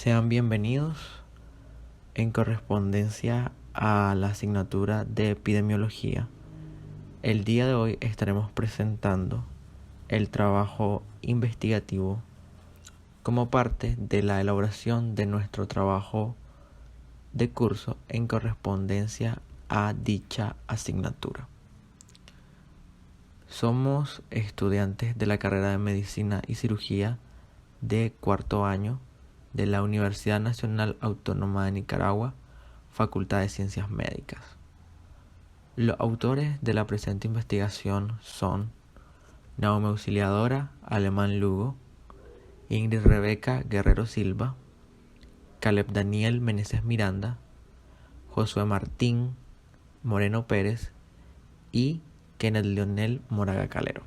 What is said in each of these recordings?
Sean bienvenidos en correspondencia a la asignatura de epidemiología. El día de hoy estaremos presentando el trabajo investigativo como parte de la elaboración de nuestro trabajo de curso en correspondencia a dicha asignatura. Somos estudiantes de la carrera de Medicina y Cirugía de cuarto año de la Universidad Nacional Autónoma de Nicaragua, Facultad de Ciencias Médicas. Los autores de la presente investigación son Naomi Auxiliadora Alemán Lugo, Ingrid Rebeca Guerrero Silva, Caleb Daniel Meneses Miranda, Josué Martín Moreno Pérez y Kenneth Leonel Moraga Calero.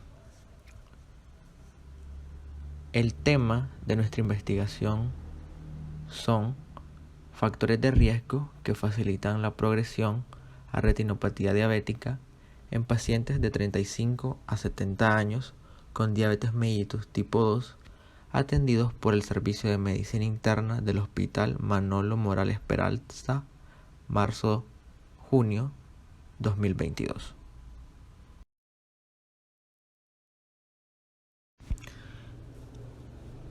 El tema de nuestra investigación son factores de riesgo que facilitan la progresión a retinopatía diabética en pacientes de 35 a 70 años con diabetes mellitus tipo 2 atendidos por el Servicio de Medicina Interna del Hospital Manolo Morales Peralta, marzo-junio 2022.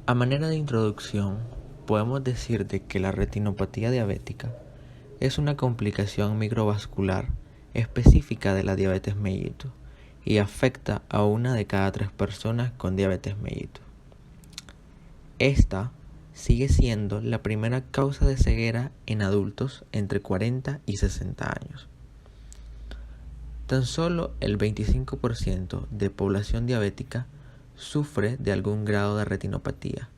A manera de introducción, podemos decir de que la retinopatía diabética es una complicación microvascular específica de la diabetes mellitus y afecta a 1 de cada 3 personas con diabetes mellitus. Esta sigue siendo la primera causa de ceguera en adultos entre 40 y 60 años. Tan solo el 25% de población diabética sufre de algún grado de retinopatía.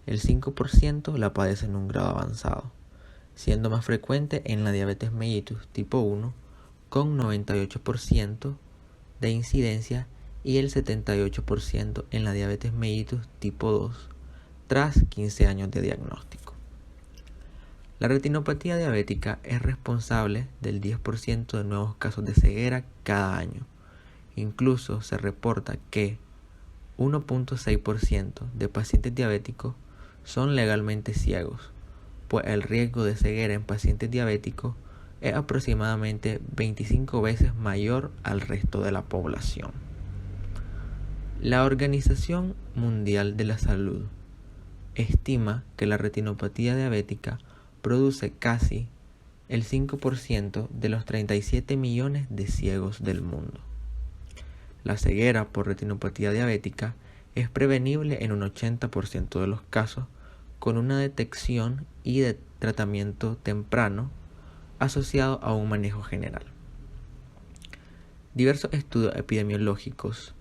El 5% la padece en un grado avanzado, siendo más frecuente en la diabetes mellitus tipo 1 con 98% de incidencia y el 78% en la diabetes mellitus tipo 2 tras 15 años de diagnóstico. La retinopatía diabética es responsable del 10% de nuevos casos de ceguera cada año. Incluso se reporta que 1.6% de pacientes diabéticos son legalmente ciegos, pues el riesgo de ceguera en pacientes diabéticos es aproximadamente 25 veces mayor al resto de la población. La Organización Mundial de la Salud estima que la retinopatía diabética produce casi el 5% de los 37 millones de ciegos del mundo. La ceguera por retinopatía diabética es prevenible en un 80% de los casos con una detección y de tratamiento temprano asociado a un manejo general. Diversos estudios epidemiológicos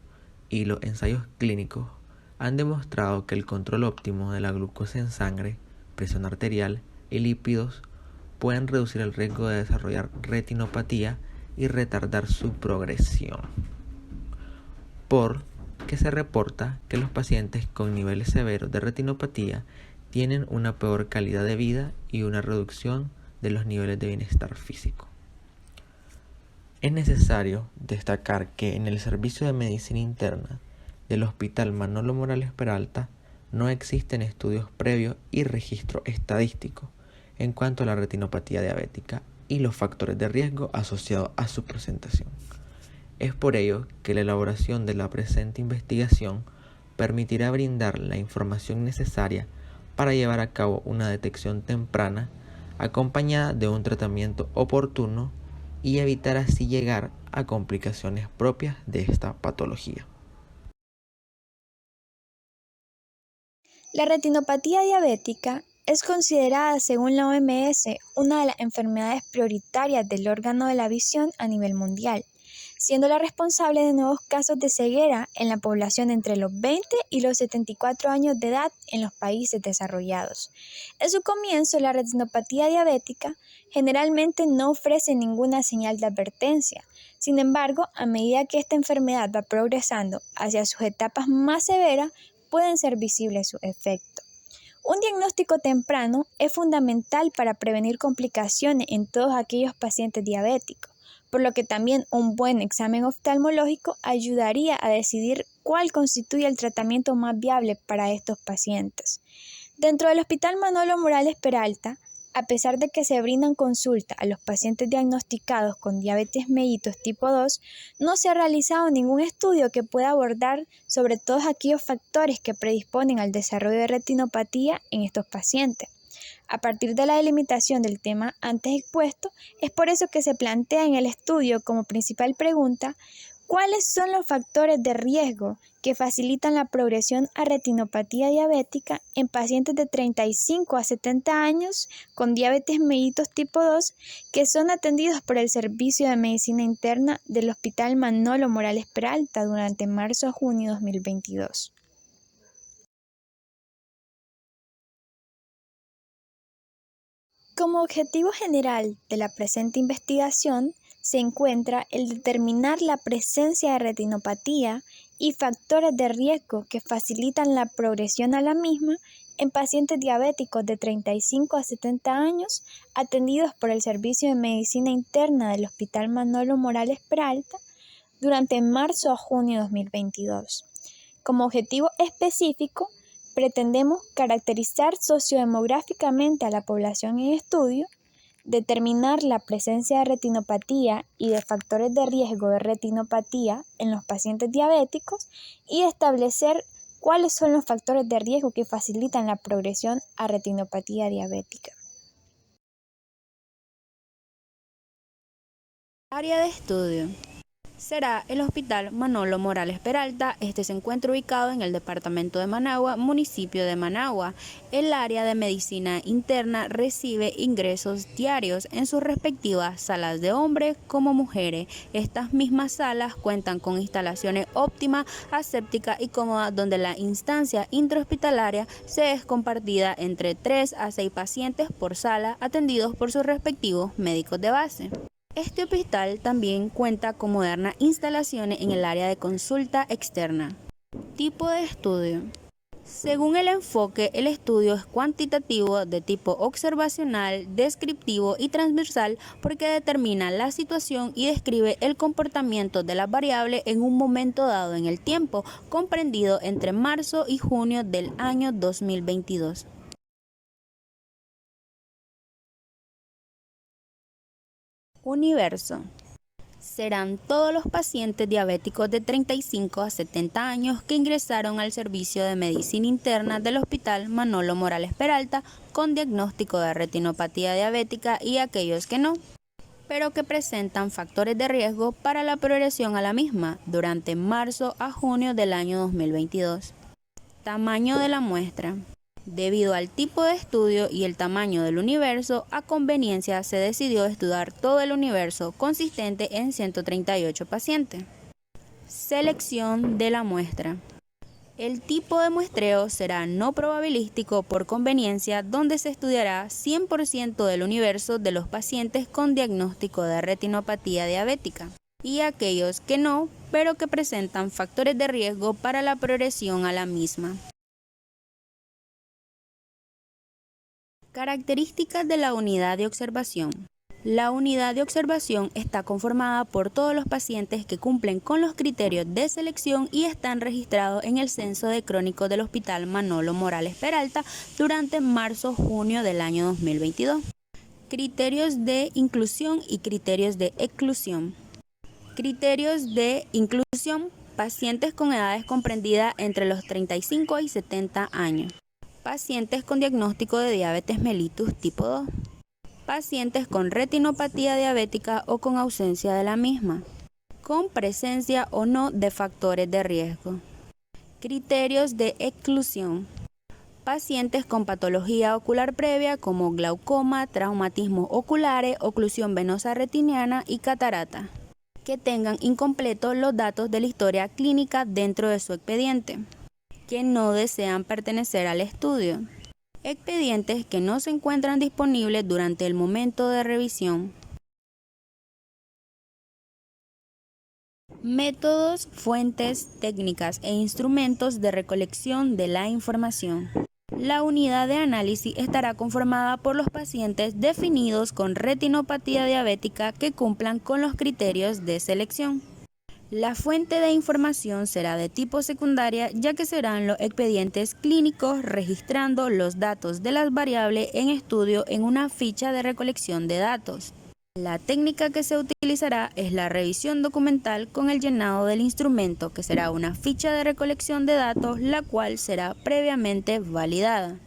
y los ensayos clínicos han demostrado que el control óptimo de la glucosa en sangre, presión arterial y lípidos pueden reducir el riesgo de desarrollar retinopatía y retardar su progresión. Porque se reporta que los pacientes con niveles severos de retinopatía tienen una peor calidad de vida y una reducción de los niveles de bienestar físico. Es necesario destacar que en el Servicio de Medicina Interna del Hospital Manolo Morales Peralta no existen estudios previos y registro estadístico en cuanto a la retinopatía diabética y los factores de riesgo asociados a su presentación. Es por ello que la elaboración de la presente investigación permitirá brindar la información necesaria para llevar a cabo una detección temprana acompañada de un tratamiento oportuno y evitar así llegar a complicaciones propias de esta patología. La retinopatía diabética es considerada, según la OMS, una de las enfermedades prioritarias del órgano de la visión a nivel mundial, siendo la responsable de nuevos casos de ceguera en la población entre los 20 y los 74 años de edad en los países desarrollados. En su comienzo, la retinopatía diabética generalmente no ofrece ninguna señal de advertencia. Sin embargo, a medida que esta enfermedad va progresando hacia sus etapas más severas, pueden ser visibles sus efectos. Un diagnóstico temprano es fundamental para prevenir complicaciones en todos aquellos pacientes diabéticos, por lo que también un buen examen oftalmológico ayudaría a decidir cuál constituye el tratamiento más viable para estos pacientes. Dentro del Hospital Manolo Morales Peralta, a pesar de que se brindan consulta a los pacientes diagnosticados con diabetes mellitus tipo 2, no se ha realizado ningún estudio que pueda abordar sobre todos aquellos factores que predisponen al desarrollo de retinopatía en estos pacientes. A partir de la delimitación del tema antes expuesto, es por eso que se plantea en el estudio como principal pregunta: ¿cuáles son los factores de riesgo que facilitan la progresión a retinopatía diabética en pacientes de 35 a 70 años con diabetes mellitus tipo 2 que son atendidos por el Servicio de Medicina Interna del Hospital Manolo Morales Peralta durante marzo a junio 2022? Como objetivo general de la presente investigación se encuentra el determinar la presencia de retinopatía y factores de riesgo que facilitan la progresión a la misma en pacientes diabéticos de 35 a 70 años atendidos por el Servicio de Medicina Interna del Hospital Manolo Morales Peralta durante marzo a junio 2022. Como objetivo específico, pretendemos caracterizar sociodemográficamente a la población en estudio, determinar la presencia de retinopatía y de factores de riesgo de retinopatía en los pacientes diabéticos y establecer cuáles son los factores de riesgo que facilitan la progresión a retinopatía diabética. Área de estudio será el Hospital Manolo Morales Peralta. Este se encuentra ubicado en el departamento de Managua, municipio de Managua. El área de medicina interna recibe ingresos diarios en sus respectivas salas de hombres como mujeres. Estas mismas salas cuentan con instalaciones óptimas, asépticas y cómodas, donde la instancia intrahospitalaria se es compartida entre 3 a 6 pacientes por sala, atendidos por sus respectivos médicos de base. Este hospital también cuenta con modernas instalaciones en el área de consulta externa. Tipo de estudio. Según el enfoque, el estudio es cuantitativo de tipo observacional, descriptivo y transversal porque determina la situación y describe el comportamiento de las variables en un momento dado en el tiempo, comprendido entre marzo y junio del año 2022. Universo. Serán todos los pacientes diabéticos de 35 a 70 años que ingresaron al servicio de medicina interna del Hospital Manolo Morales Peralta con diagnóstico de retinopatía diabética y aquellos que no, pero que presentan factores de riesgo para la progresión a la misma durante marzo a junio del año 2022. Tamaño de la muestra. Debido al tipo de estudio y el tamaño del universo, a conveniencia se decidió estudiar todo el universo, consistente en 138 pacientes. Selección de la muestra. El tipo de muestreo será no probabilístico por conveniencia, donde se estudiará 100% del universo de los pacientes con diagnóstico de retinopatía diabética y aquellos que no, pero que presentan factores de riesgo para la progresión a la misma. Características de la unidad de observación. La unidad de observación está conformada por todos los pacientes que cumplen con los criterios de selección y están registrados en el censo de crónicos del Hospital Manolo Morales Peralta durante marzo-junio del año 2022. Criterios de inclusión y criterios de exclusión. Criterios de inclusión: pacientes con edades comprendidas entre los 35 y 70 años. Pacientes con diagnóstico de diabetes mellitus tipo 2. Pacientes con retinopatía diabética o con ausencia de la misma, con presencia o no de factores de riesgo. Criterios de exclusión. Pacientes con patología ocular previa como glaucoma, traumatismos oculares, oclusión venosa retiniana y catarata, que tengan incompletos los datos de la historia clínica dentro de su expediente, que no desean pertenecer al estudio. Expedientes que no se encuentran disponibles durante el momento de revisión. Métodos, fuentes, técnicas e instrumentos de recolección de la información. La unidad de análisis estará conformada por los pacientes definidos con retinopatía diabética que cumplan con los criterios de selección. La fuente de información será de tipo secundaria, ya que serán los expedientes clínicos registrando los datos de las variables en estudio en una ficha de recolección de datos. La técnica que se utilizará es la revisión documental con el llenado del instrumento, que será una ficha de recolección de datos, la cual será previamente validada.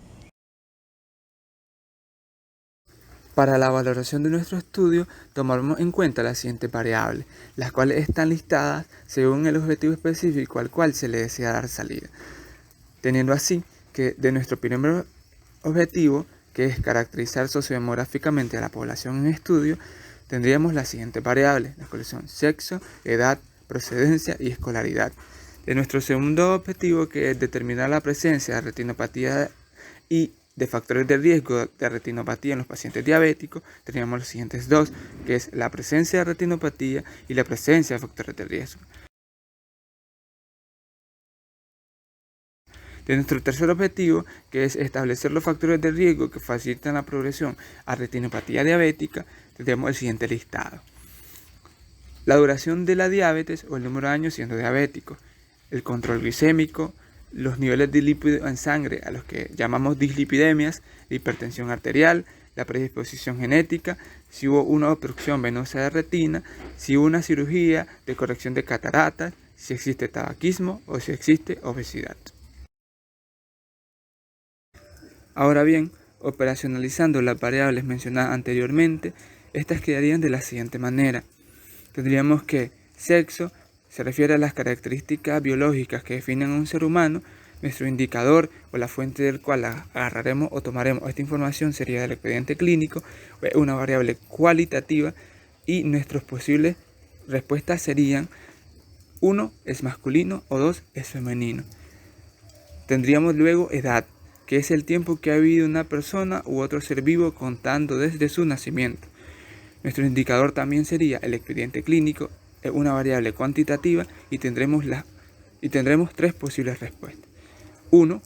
Para la valoración de nuestro estudio, tomaremos en cuenta las siguientes variables, las cuales están listadas según el objetivo específico al cual se le desea dar salida. Teniendo así que de nuestro primer objetivo, que es caracterizar sociodemográficamente a la población en estudio, tendríamos las siguientes variables, las cuales son sexo, edad, procedencia y escolaridad. De nuestro segundo objetivo, que es determinar la presencia de retinopatía y de factores de riesgo de retinopatía en los pacientes diabéticos, teníamos los siguientes dos, que es la presencia de retinopatía y la presencia de factores de riesgo. De nuestro tercer objetivo, que es establecer los factores de riesgo que facilitan la progresión a retinopatía diabética, tendríamos el siguiente listado. La duración de la diabetes o el número de años siendo diabético, el control glicémico, los niveles de lípidos en sangre, a los que llamamos dislipidemias, la hipertensión arterial, la predisposición genética, si hubo una obstrucción venosa de retina, si hubo una cirugía de corrección de cataratas, si existe tabaquismo o si existe obesidad. Ahora bien, operacionalizando las variables mencionadas anteriormente, estas quedarían de la siguiente manera. Tendríamos que sexo se refiere a las características biológicas que definen a un ser humano. Nuestro indicador o la fuente del cual agarraremos o tomaremos esta información sería el expediente clínico, una variable cualitativa, y nuestras posibles respuestas serían 1 es masculino o 2 es femenino. Tendríamos luego edad, que es el tiempo que ha vivido una persona u otro ser vivo contando desde su nacimiento. Nuestro indicador también sería el expediente clínico, una variable cuantitativa, y tendremos tres posibles respuestas. 1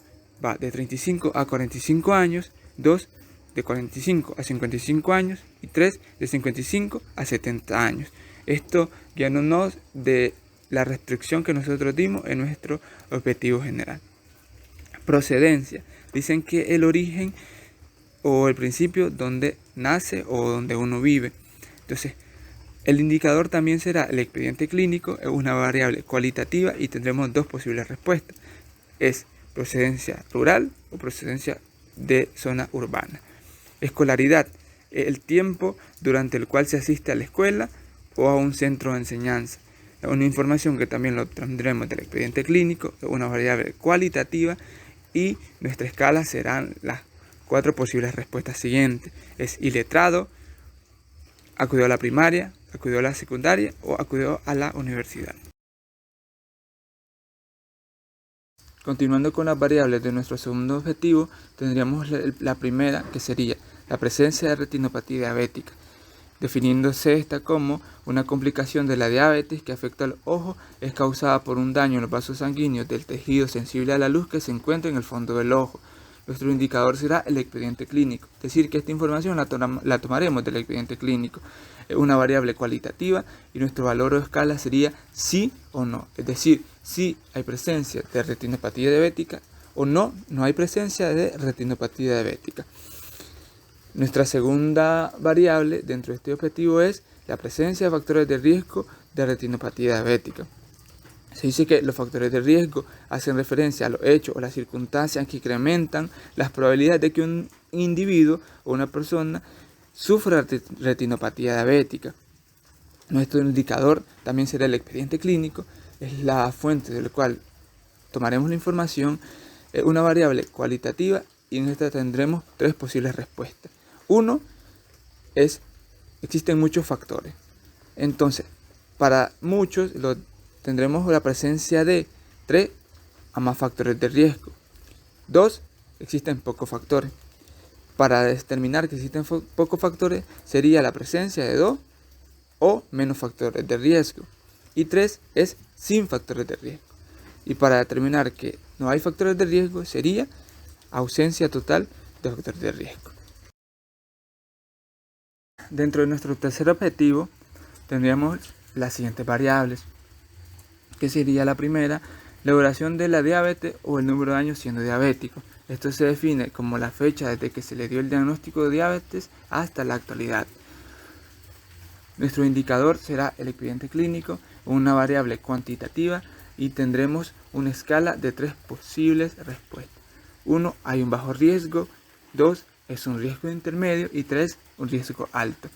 va de 35 a 45 años, 2 de 45 a 55 años y 3 de 55 a 70 años. Esto guiándonos de la restricción que nosotros dimos en nuestro objetivo general. Procedencia. Dicen que el origen o el principio donde nace o donde uno vive. Entonces, el indicador también será el expediente clínico, es una variable cualitativa y tendremos dos posibles respuestas. Es procedencia rural o procedencia de zona urbana. Escolaridad, el tiempo durante el cual se asiste a la escuela o a un centro de enseñanza. Una información que también lo tendremos del expediente clínico, es una variable cualitativa, y nuestra escala serán las 4 posibles respuestas siguientes. Es iletrado, acudió a la primaria, acudió a la secundaria o acudió a la universidad. Continuando con las variables de nuestro segundo objetivo, tendríamos la primera, que sería la presencia de retinopatía diabética, definiéndose esta como una complicación de la diabetes que afecta al ojo, es causada por un daño en los vasos sanguíneos del tejido sensible a la luz que se encuentra en el fondo del ojo. Nuestro indicador será el expediente clínico, es decir, que esta información la tomaremos del expediente clínico, una variable cualitativa, y nuestro valor o escala sería sí o no, es decir, si hay presencia de retinopatía diabética o no hay presencia de retinopatía diabética. Nuestra segunda variable dentro de este objetivo es la presencia de factores de riesgo de retinopatía diabética. Se dice que los factores de riesgo hacen referencia a los hechos o las circunstancias que incrementan las probabilidades de que un individuo o una persona sufra retinopatía diabética. Nuestro indicador también será el expediente clínico, es la fuente del cual tomaremos la información, una variable cualitativa, y en esta tendremos 3 posibles respuestas. 1 es, existen muchos factores. Entonces, para muchos tendremos la presencia de 3 a más factores de riesgo. 2, existen pocos factores. Para determinar que existen pocos factores, sería la presencia de 2 o menos factores de riesgo. Y 3 es sin factores de riesgo. Y para determinar que no hay factores de riesgo, sería ausencia total de factores de riesgo. Dentro de nuestro tercer objetivo, tendríamos las siguientes variables. que sería la primera, la duración de la diabetes o el número de años siendo diabético. Esto se define como la fecha desde que se le dio el diagnóstico de diabetes hasta la actualidad. Nuestro indicador será el expediente clínico, una variable cuantitativa, y tendremos una escala de 3 posibles respuestas. 1. Hay un bajo riesgo. 2. Es un riesgo intermedio. Y 3. Un riesgo alto.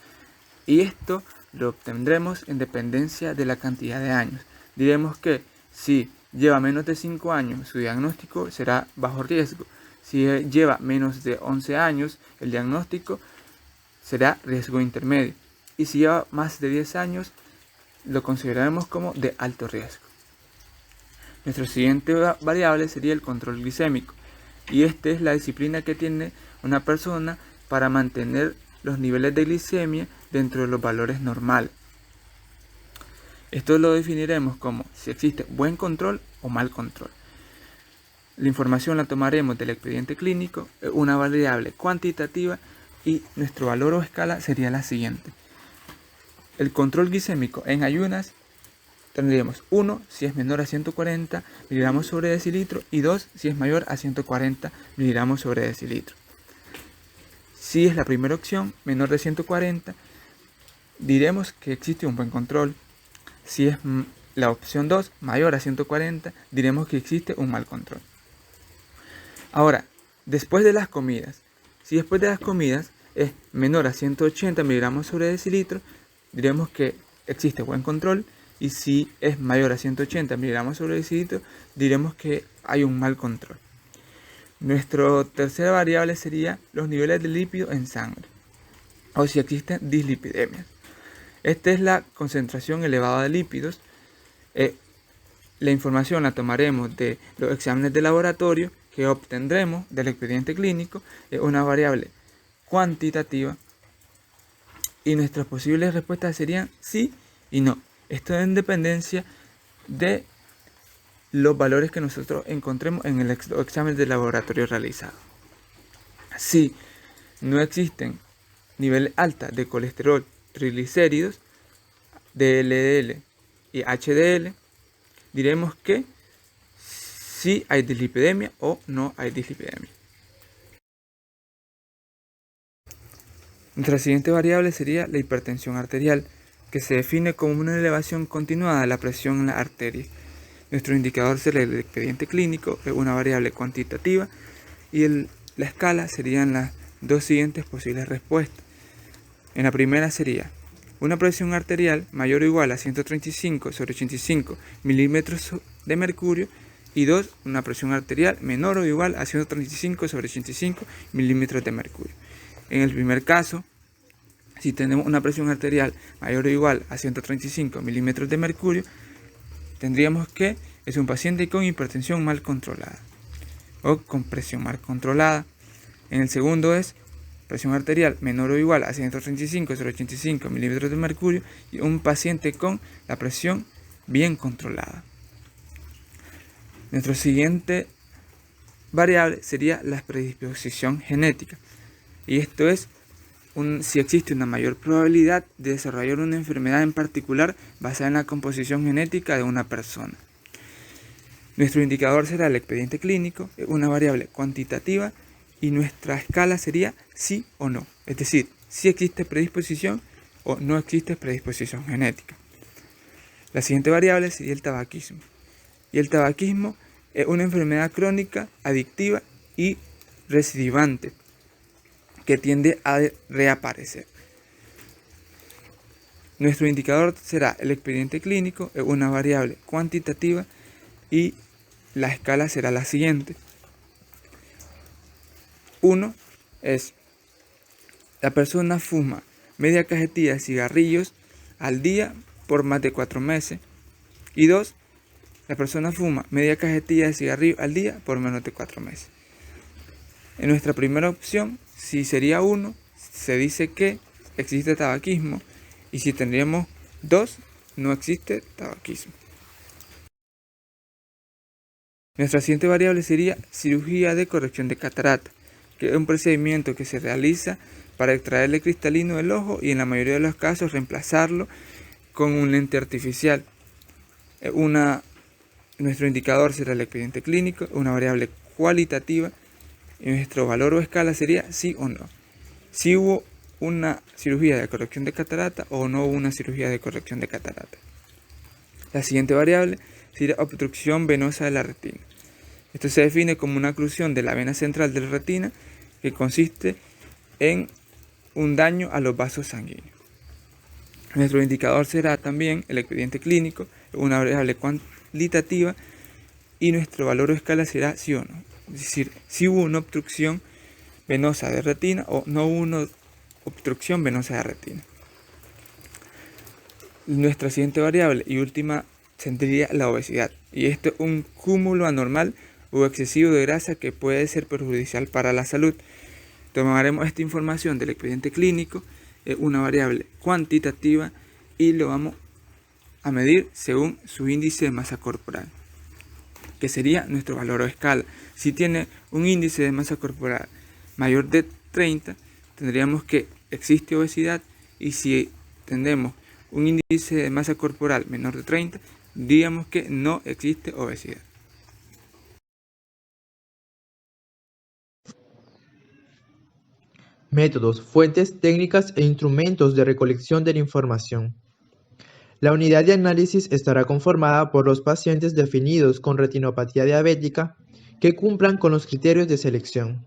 Y esto lo obtendremos en dependencia de la cantidad de años. Diremos que si lleva menos de 5 años, su diagnóstico será bajo riesgo. Si lleva menos de 11 años, el diagnóstico será riesgo intermedio. Y si lleva más de 10 años, lo consideraremos como de alto riesgo. Nuestra siguiente variable sería el control glicémico. Y esta es la disciplina que tiene una persona para mantener los niveles de glicemia dentro de los valores normales. Esto lo definiremos como si existe buen control o mal control. La información la tomaremos del expediente clínico, una variable cuantitativa, y nuestro valor o escala sería la siguiente. El control glicémico en ayunas tendríamos 1 si es menor a 140 miligramos sobre decilitro y 2 si es mayor a 140 miligramos sobre decilitro. Si es la primera opción, menor de 140, diremos que existe un buen control. Si es la opción 2, mayor a 140, diremos que existe un mal control. Ahora, después de las comidas, si después de las comidas es menor a 180 miligramos sobre decilitro, diremos que existe buen control. Y si es mayor a 180 miligramos sobre decilitro, diremos que hay un mal control. Nuestra tercera variable sería los niveles de lípidos en sangre, o si existen dislipidemias. Esta es la concentración elevada de lípidos. La información la tomaremos de los exámenes de laboratorio que obtendremos del expediente clínico, una variable cuantitativa, y nuestras posibles respuestas serían sí y no. Esto en dependencia de los valores que nosotros encontremos en el examen de laboratorio realizado. Si no existen niveles altos de colesterol, triglicéridos, LDL y HDL, diremos que sí hay dislipidemia o no hay dislipidemia. Nuestra siguiente variable sería la hipertensión arterial, que se define como una elevación continuada de la presión en la arteria. Nuestro indicador será el expediente clínico, una variable cuantitativa, y la escala serían las dos siguientes posibles respuestas. En la primera sería una presión arterial mayor o igual a 135 sobre 85 milímetros de mercurio, y 2, una presión arterial menor o igual a 135 sobre 85 milímetros de mercurio. En el primer caso, si tenemos una presión arterial mayor o igual a 135 milímetros de mercurio, tendríamos que es un paciente con hipertensión mal controlada o con presión mal controlada. En el segundo es presión arterial menor o igual a 135 sobre 85 milímetros de mercurio y un paciente con la presión bien controlada. Nuestra siguiente variable sería la predisposición genética, y esto es si existe una mayor probabilidad de desarrollar una enfermedad en particular basada en la composición genética de una persona. Nuestro indicador será el expediente clínico, una variable cuantitativa, y nuestra escala sería sí o no, es decir, si existe predisposición o no existe predisposición genética. La siguiente variable sería el tabaquismo, y el tabaquismo es una enfermedad crónica, adictiva y recidivante, que tiende a reaparecer. Nuestro indicador será el expediente clínico, una variable cuantitativa, y la escala será la siguiente. 1 es la persona fuma media cajetilla de cigarrillos al día por más de 4 meses. Y 2, la persona fuma media cajetilla de cigarrillos al día por menos de 4 meses. En nuestra primera opción, si sería 1, se dice que existe tabaquismo, y si tendríamos 2, no existe tabaquismo. Nuestra siguiente variable sería cirugía de corrección de catarata, que es un procedimiento que se realiza para extraer el cristalino del ojo y en la mayoría de los casos reemplazarlo con un lente artificial. Una Nuestro indicador será el expediente clínico, una variable cualitativa, y nuestro valor o escala sería sí o no. Si hubo una cirugía de corrección de catarata o no hubo una cirugía de corrección de catarata. La siguiente variable sería obstrucción venosa de la retina. Esto se define como una oclusión de la vena central de la retina que consiste en un daño a los vasos sanguíneos. Nuestro indicador será también el expediente clínico, una variable cualitativa, y nuestro valor o escala será sí o no. Es decir, si hubo una obstrucción venosa de retina o no hubo una obstrucción venosa de retina. Nuestra siguiente variable y última sería la obesidad, y esto es un cúmulo anormal o excesivo de grasa que puede ser perjudicial para la salud. Tomaremos esta información del expediente clínico, una variable cuantitativa, y lo vamos a medir según su índice de masa corporal, que sería nuestro valor o escala. Si tiene un índice de masa corporal mayor de 30, tendríamos que existe obesidad, y si tenemos un índice de masa corporal menor de 30, diríamos que no existe obesidad. Métodos, fuentes, técnicas e instrumentos de recolección de la información. La unidad de análisis estará conformada por los pacientes definidos con retinopatía diabética que cumplan con los criterios de selección.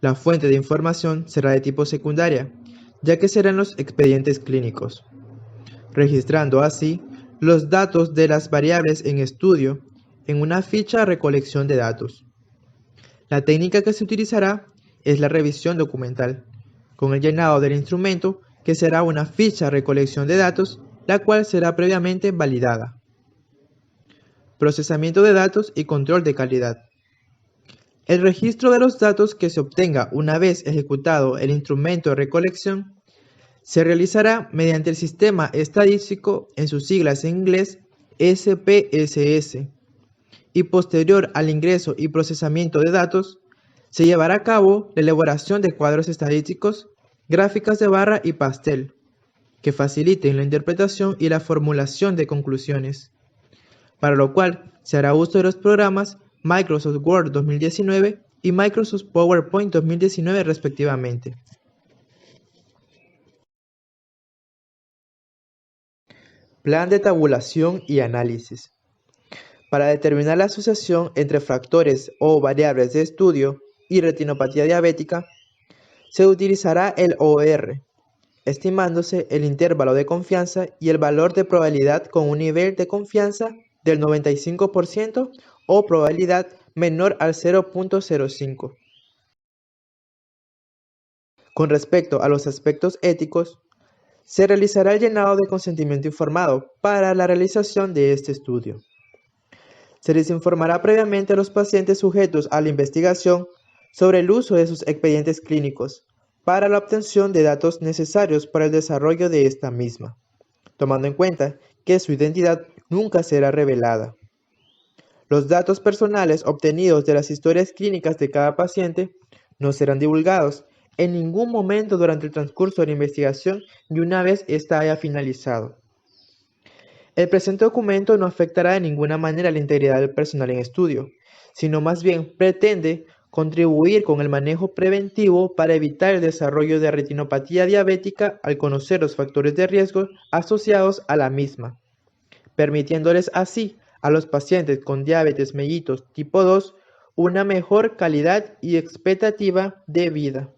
La fuente de información será de tipo secundaria, ya que serán los expedientes clínicos, registrando así los datos de las variables en estudio en una ficha de recolección de datos. La técnica que se utilizará es la revisión documental, con el llenado del instrumento, que será una ficha de recolección de datos, la cual será previamente validada. Procesamiento de datos y control de calidad. El registro de los datos que se obtenga una vez ejecutado el instrumento de recolección se realizará mediante el sistema estadístico, en sus siglas en inglés SPSS, y posterior al ingreso y procesamiento de datos, se llevará a cabo la elaboración de cuadros estadísticos, gráficas de barra y pastel, que faciliten la interpretación y la formulación de conclusiones, para lo cual se hará uso de los programas Microsoft Word 2019 y Microsoft PowerPoint 2019 respectivamente. Plan de tabulación y análisis. Para determinar la asociación entre factores o variables de estudio y retinopatía diabética, se utilizará el OR, estimándose el intervalo de confianza y el valor de probabilidad con un nivel de confianza del 95% o probabilidad menor al 0.05. Con respecto a los aspectos éticos, se realizará el llenado de consentimiento informado para la realización de este estudio. Se les informará previamente a los pacientes sujetos a la investigación sobre el uso de sus expedientes clínicos para la obtención de datos necesarios para el desarrollo de esta misma, tomando en cuenta que su identidad nunca será revelada. Los datos personales obtenidos de las historias clínicas de cada paciente no serán divulgados en ningún momento durante el transcurso de la investigación y una vez ésta haya finalizado. El presente documento no afectará de ninguna manera la integridad del personal en estudio, sino más bien pretende contribuir con el manejo preventivo para evitar el desarrollo de retinopatía diabética al conocer los factores de riesgo asociados a la misma, permitiéndoles así a los pacientes con diabetes mellitus tipo 2 una mejor calidad y expectativa de vida.